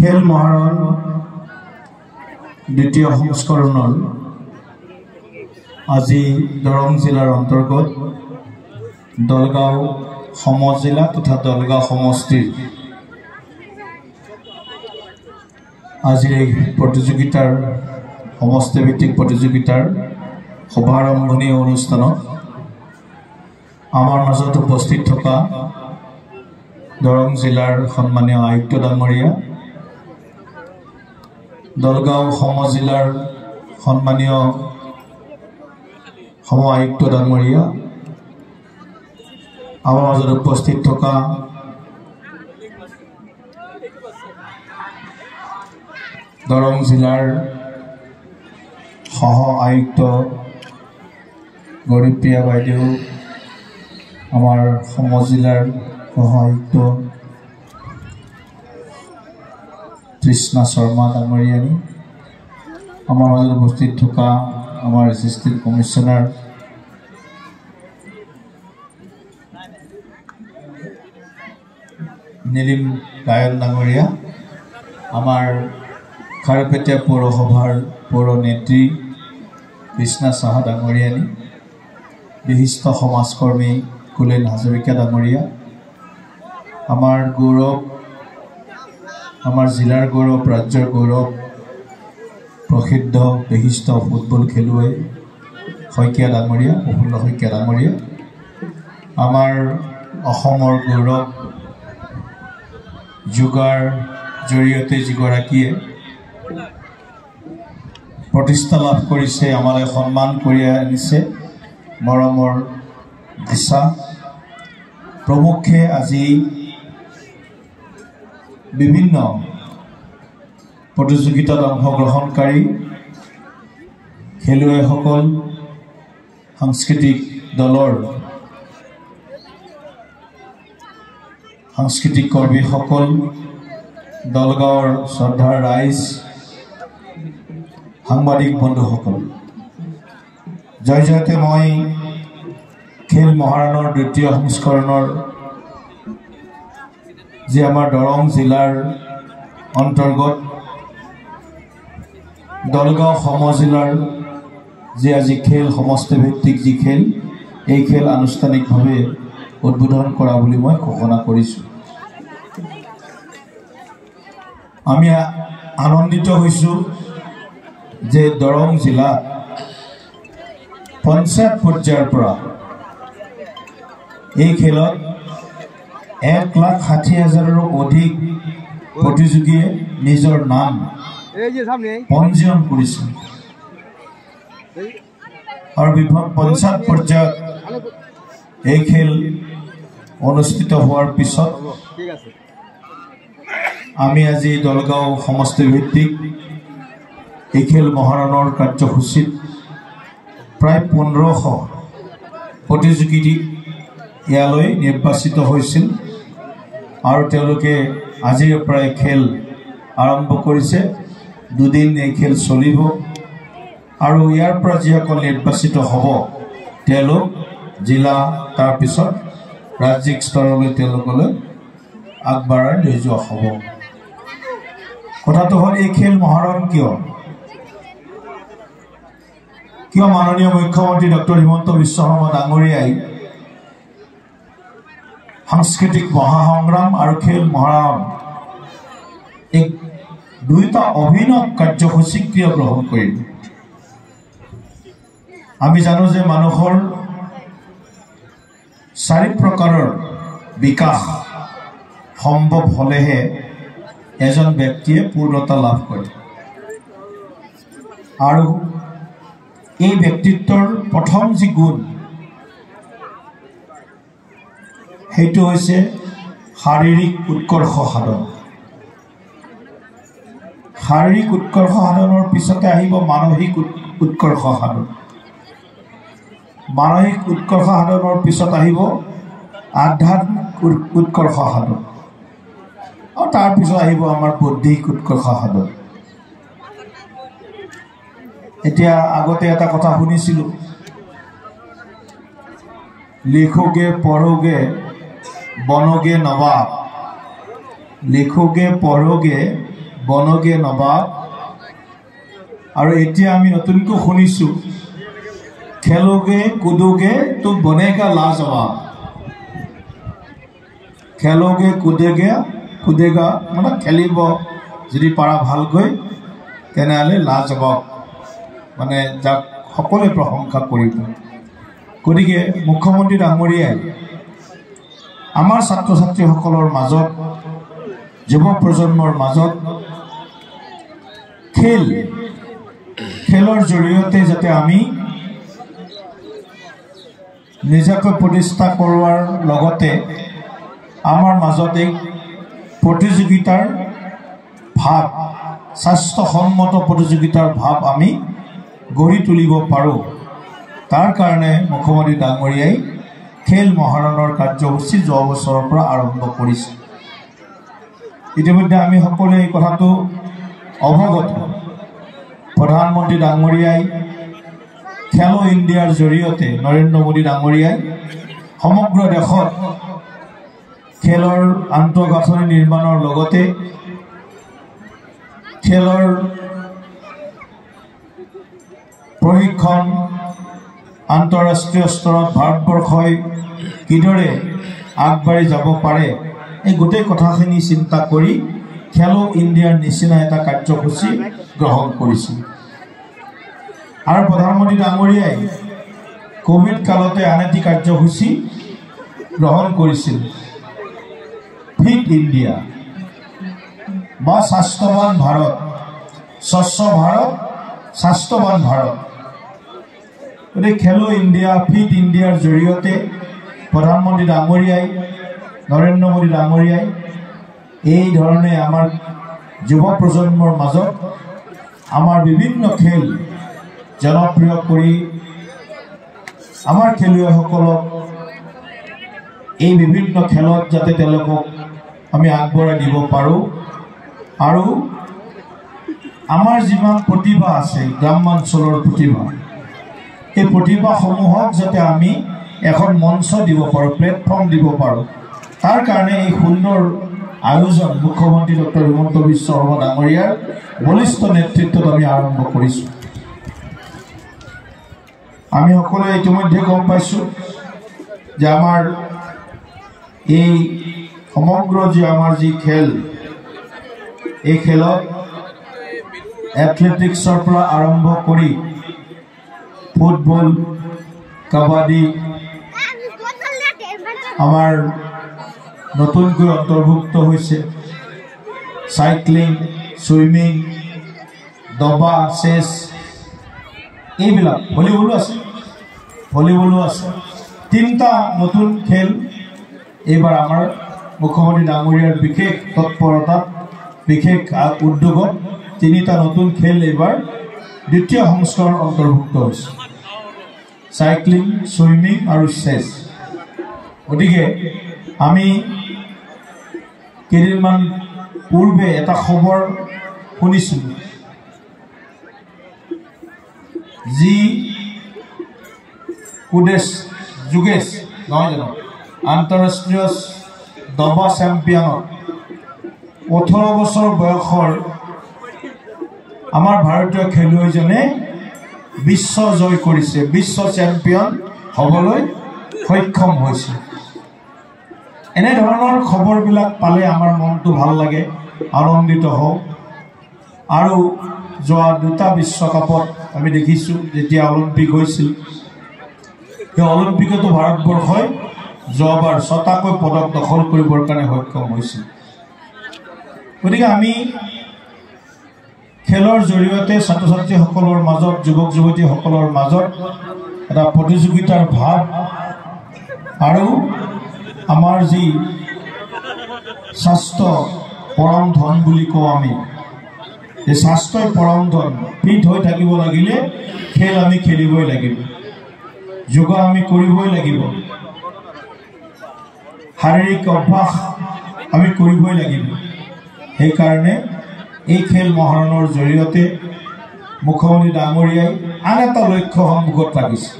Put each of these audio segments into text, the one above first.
খেল মহাৰণ দ্বিতীয় সংস্কৰণৰ আজি দৰং জিলাৰ অন্তৰ্গত দলগাঁও সমজিলা তথা দলগাঁও সমষ্টিৰ আজিৰ এই প্ৰতিযোগিতাৰ সমষ্টিভিত্তিক প্ৰতিযোগিতাৰ শুভাৰম্ভণি অনুষ্ঠানত আমাৰ মাজত উপস্থিত থকা দৰং জিলাৰ সন্মানীয় আয়ুক্ত ডাঙৰীয়া, দলগাঁও সমজিলাৰ সন্মানীয় সম আয়ুক্ত ডাঙৰীয়া, আমাৰ মাজত উপস্থিত থকা দৰং জিলাৰ সহ আয়ুক্ত গৌৰীপ্ৰিয়া বাইদেউ, আমাৰ সমজিলাৰ সহ আয়ুক্ত তৃষ্ণা শৰ্মা ডাঙৰীয়ানী, আমাৰ মাজত উপস্থিত থকা আমাৰ এছিষ্টেণ্ট কমিশ্যনাৰ নীলিম গায়ন ডাঙৰীয়া, আমাৰ খাৰুপেটীয়া পৌৰসভাৰ পৌৰ নেত্ৰী কৃষ্ণা চাহা ডাঙৰীয়ানী, বিশিষ্ট সমাজকৰ্মী কুলেন হাজৰিকা ডাঙৰীয়া, আমাৰ গৌৰৱ, আমাৰ জিলাৰ গৌৰৱ, ৰাজ্যৰ গৌৰৱ, প্ৰসিদ্ধ বিশিষ্ট ফুটবল খেলুৱৈ শইকীয়া ডাঙৰীয়া, প্ৰফুল্ল শইকীয়া ডাঙৰীয়া, আমাৰ অসমৰ গৌৰৱ, যোগাৰ জৰিয়তে যিগৰাকীয়ে প্ৰতিষ্ঠা লাভ কৰিছে, আমালৈ সন্মান কৰি আনিছে, মৰমৰ দিশা প্ৰমুখে আজি বিভিন্ন প্ৰতিযোগিতাত অংশগ্ৰহণকাৰী খেলুৱৈসকল, সাংস্কৃতিক দলৰ সাংস্কৃতিক কৰ্মীসকল, দলগাঁৱৰ শ্ৰদ্ধাৰ ৰাইজ, সাংবাদিক বন্ধুসকল, জয়তে মই খেল মহাৰণৰ দ্বিতীয় সংস্কৰণৰ যি আমাৰ দৰং জিলাৰ অন্তৰ্গত দলগাঁও সমজিলাৰ যি আজি খেল সমষ্টিভিত্তিক যি খেল, এই খেল আনুষ্ঠানিকভাৱে উদ্বোধন কৰা বুলি মই ঘোষণা কৰিছোঁ। আমি আনন্দিত হৈছোঁ যে দৰং জিলাত পঞ্চায়ত পৰ্যায়ৰ পৰা এই খেলত 1,60,000ৰো অধিক প্ৰতিযোগীয়ে নিজৰ নাম পঞ্জীয়ন কৰিছে আৰু পঞ্চায়ত পৰ্যায়ত এই খেল অনুষ্ঠিত হোৱাৰ পিছত আমি আজি দলগাঁও সমষ্টিভিত্তিক এই খেল মহাৰণৰ কাৰ্যসূচীত প্ৰায় 1500 প্ৰতিযোগী ইয়ালৈ নিৰ্বাচিত হৈছিল আৰু তেওঁলোকে আজিৰ পৰাই খেল আৰম্ভ কৰিছে। দুদিন এই খেল চলিব আৰু ইয়াৰ পৰা যিসকল নিৰ্বাচিত হ'ব তেওঁলোক জিলা, তাৰপিছত ৰাজ্যিক স্তৰলৈ তেওঁলোকলৈ আগবঢ়াই লৈ যোৱা হ'ব। কথাটো হ'ল এই খেল মহাৰণ কিয় মাননীয় মুখ্যমন্ত্ৰী ডক্টৰ হিমন্ত বিশ্ব শৰ্মা ডাঙৰীয়াই সাংস্কৃতিক মহাসংগ্ৰাম আৰু খেল মহাৰণ এই দুইটা অভিনৱ কাৰ্যসূচী কিয় গ্ৰহণ কৰিলে। আমি জানো যে মানুহৰ 4 প্ৰকাৰৰ বিকাশ সম্ভৱ হ'লেহে এজন ব্যক্তিয়ে পূৰ্ণতা লাভ কৰে আৰু এই ব্যক্তিত্বৰ প্ৰথম যি গুণ সেইটো হৈছে শাৰীৰিক উৎকৰ্ষ সাধন। শাৰীৰিক উৎকৰ্ষ সাধনৰ পিছতে আহিব মানসিক উৎকৰ্ষ সাধন। মানসিক উৎকৰ্ষ সাধনৰ পিছত আহিব আধ্যাত্মিক উৎকৰ্ষ সাধন আৰু তাৰপিছত আহিব আমাৰ বৌদ্ধিক উৎকৰ্ষ সাধন। এতিয়া আগতে এটা কথা শুনিছিলোঁ, লিখোগে পঢ়োগে বনোগে নবাব, লিখোগে পঢ়োগে বনগে নবাব আৰু এতিয়া আমি নতুনকৈ শুনিছোঁ খেলোগে কুদোগে তো বনেগা লাজবাব খেলোগে কুদেগা মানে খেলিব যদি পাৰা ভালকৈ তেনেহ'লে লাজবাব মানে যাক সকলোৱে প্ৰশংসা কৰিব গতিকে মুখ্যমন্ত্ৰী ডাঙৰীয়াই আমাৰ ছাত্ৰ ছাত্ৰীসকলৰ মাজত যুৱ প্ৰজন্মৰ মাজত খেলৰ জৰিয়তে যাতে আমি নিজাকৈ প্ৰতিষ্ঠা কৰোৱাৰ লগতে আমাৰ মাজত এক প্ৰতিযোগিতাৰ ভাৱ স্বাস্থ্যসন্মত প্ৰতিযোগিতাৰ ভাৱ আমি গঢ়ি তুলিব পাৰোঁ তাৰ কাৰণে মুখ্যমন্ত্ৰী ডাঙৰীয়াই খেল মহাৰণৰ কাৰ্যসূচী যোৱা বছৰৰ পৰা আৰম্ভ কৰিছে ইতিমধ্যে আমি সকলোৱে এই কথাটো অৱগত প্ৰধানমন্ত্ৰী ডাঙৰীয়াই খেলো ইণ্ডিয়াৰ জৰিয়তে নৰেন্দ্ৰ মোদী ডাঙৰীয়াই সমগ্ৰ দেশত খেলৰ আন্তঃগাঁথনি নিৰ্মাণৰ লগতে খেলৰ প্ৰশিক্ষণ আন্তঃৰাষ্ট্ৰীয় স্তৰত ভাৰতবৰ্ষই কিদৰে আগবাঢ়ি যাব পাৰে এই গোটেই কথাখিনি চিন্তা কৰি খেলো ইণ্ডিয়াৰ নিচিনা এটা কাৰ্যসূচী গ্ৰহণ কৰিছিল আৰু প্ৰধানমন্ত্ৰী ডাঙৰীয়াই কোভিড কালতে আন এটি কাৰ্যসূচী গ্ৰহণ কৰিছিল ফিট ইণ্ডিয়া বা স্বাস্থ্যৱান ভাৰত স্বচ্ছ ভাৰত স্বাস্থ্যৱান ভাৰত গতিকে খেলো ইণ্ডিয়া ফিট ইণ্ডিয়াৰ জৰিয়তে প্ৰধানমন্ত্ৰী ডাঙৰীয়াই নৰেন্দ্ৰ মোদী ডাঙৰীয়াই এই ধৰণে আমাৰ যুৱ প্ৰজন্মৰ মাজত আমাৰ বিভিন্ন খেল জনপ্ৰিয় কৰি আমাৰ খেলুৱৈসকলক এই বিভিন্ন খেলত যাতে তেওঁলোকক আমি আগবঢ়াই দিব পাৰোঁ আৰু আমাৰ যিমান প্ৰতিভা আছে গ্ৰামাঞ্চলৰ প্ৰতিভা এই প্ৰতিভাসমূহক যাতে আমি এখন মঞ্চ দিব পাৰোঁ প্লেটফৰ্ম দিব পাৰোঁ তাৰ কাৰণে এই সুন্দৰ আয়োজন মুখ্যমন্ত্ৰী ডক্টৰ হিমন্ত বিশ্ব শৰ্মা ডাঙৰীয়াৰ বলিষ্ঠ নেতৃত্বত আমি আৰম্ভ কৰিছোঁ আমি সকলোৱে ইতিমধ্যে গম পাইছোঁ যে আমাৰ এই সমগ্ৰ আমাৰ যি খেল এই খেলত এথলেটিক্সৰ পৰা আৰম্ভ কৰি ফুটবল কাবাডী আমাৰ নতুনকৈ অন্তৰ্ভুক্ত হৈছে চাইক্লিং ছুইমিং দবা চেছ এইবিলাক ভলীবলো আছে তিনিটা নতুন খেল এইবাৰ আমাৰ মুখ্যমন্ত্ৰী ডাঙৰীয়াৰ বিশেষ তৎপৰতাত বিশেষ উদ্যোগত তিনিটা নতুন খেল এইবাৰ দ্বিতীয় সংস্কৰণ অন্তৰ্ভুক্ত হৈছে চাইক্লিং ছুইমিং আৰু চেছ গতিকে আমি কেইদিনমান পূৰ্বে এটা খবৰ শুনিছিলোঁ যি যোগেশ নহয় জানো আন্তঃৰাষ্ট্ৰীয় দবা চেম্পিয়নত 18 বছৰ বয়সৰ আমাৰ ভাৰতীয় খেলুৱৈজনে বিশ্ব জয় কৰিছে বিশ্ব চেম্পিয়ন হ'বলৈ সক্ষম হৈছে এনেধৰণৰ খবৰবিলাক পালে আমাৰ মনটো ভাল লাগে আনন্দিত হওঁ আৰু যোৱা দুটা বিশ্বকাপত আমি দেখিছোঁ যেতিয়া অলিম্পিক হৈছিল সেই অলিম্পিকতো ভাৰতবৰ্ষই যোৱাবাৰ 6টাকৈ পদক দখল কৰিবৰ কাৰণে সক্ষম হৈছিল গতিকে আমি খেলৰ জৰিয়তে ছাত্ৰ ছাত্ৰীসকলৰ মাজত যুৱক যুৱতীসকলৰ মাজত এটা প্ৰতিযোগিতাৰ ভাৱ আৰু আমাৰ যি স্বাস্থ্য পৰম ধন বুলি কওঁ আমি এই স্বাস্থ্যই পৰম ধন ফিট হৈ থাকিব লাগিলে খেল আমি খেলিবই লাগিব যোগা আমি কৰিবই লাগিব শাৰীৰিক অভ্যাস আমি কৰিবই লাগিব সেইকাৰণে এই খেল মহাৰণৰ জৰিয়তে মুখ্যমন্ত্ৰী ডাঙৰীয়াই আন এটা লক্ষ্য সন্মুখত ৰাখিছে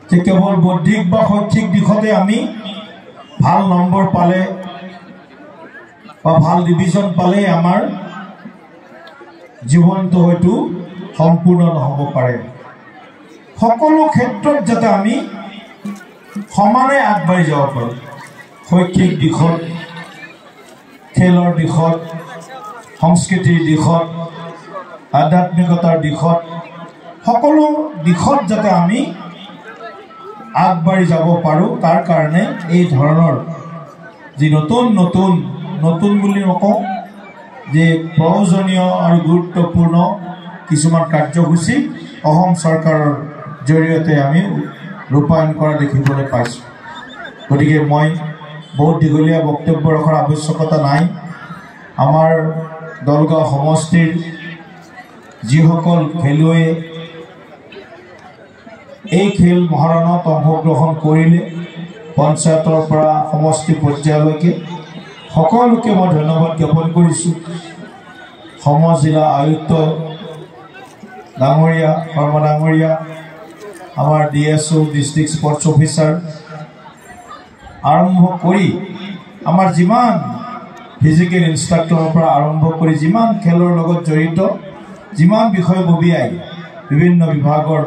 যে কেৱল বৌদ্ধিক বা শৈক্ষিক দিশতে আমি ভাল নম্বৰ পালে বা ভাল ডিভিজন পালে আমাৰ জীৱনটো হয়তো সম্পূৰ্ণ নহ'ব পাৰে সকলো ক্ষেত্ৰত যাতে আমি সমানে আগবাঢ়ি যাব পাৰোঁ শৈক্ষিক দিশত খেলৰ দিশত সংস্কৃতিৰ দিশত আধ্যাত্মিকতাৰ দিশত সকলো দিশত যাতে আমি আগবাঢ়ি যাব পাৰোঁ তাৰ কাৰণে এই ধৰণৰ যি নতুন বুলি নকওঁ যে প্ৰয়োজনীয় আৰু গুৰুত্বপূৰ্ণ কিছুমান কাৰ্যসূচী অসম চৰকাৰৰ জৰিয়তে আমি ৰূপায়ণ কৰা দেখিবলৈ পাইছোঁ গতিকে মই বহুত দীঘলীয়া বক্তব্য ৰখাৰ আৱশ্যকতা নাই আমাৰ দলগাঁও সমষ্টিৰ যিসকল খেলুৱৈয়ে এই খেল মহাৰণত অংশগ্ৰহণ কৰিলে পঞ্চায়তৰ পৰা সমষ্টি পৰ্যায়লৈকে সকলোকে মই ধন্যবাদ জ্ঞাপন কৰিছোঁ সমজিলা আয়ুক্ত ডাঙৰীয়া শৰ্মা ডাঙৰীয়া আমাৰ DSO ডিষ্ট্ৰিক্ট স্পৰ্টছ অফিচাৰ আৰম্ভ কৰি আমাৰ যিমান ফিজিকেল ইনষ্ট্ৰাক্টৰৰ পৰা আৰম্ভ কৰি যিমান খেলৰ লগত জড়িত যিমান বিষয়ববীয়াই বিভিন্ন বিভাগৰ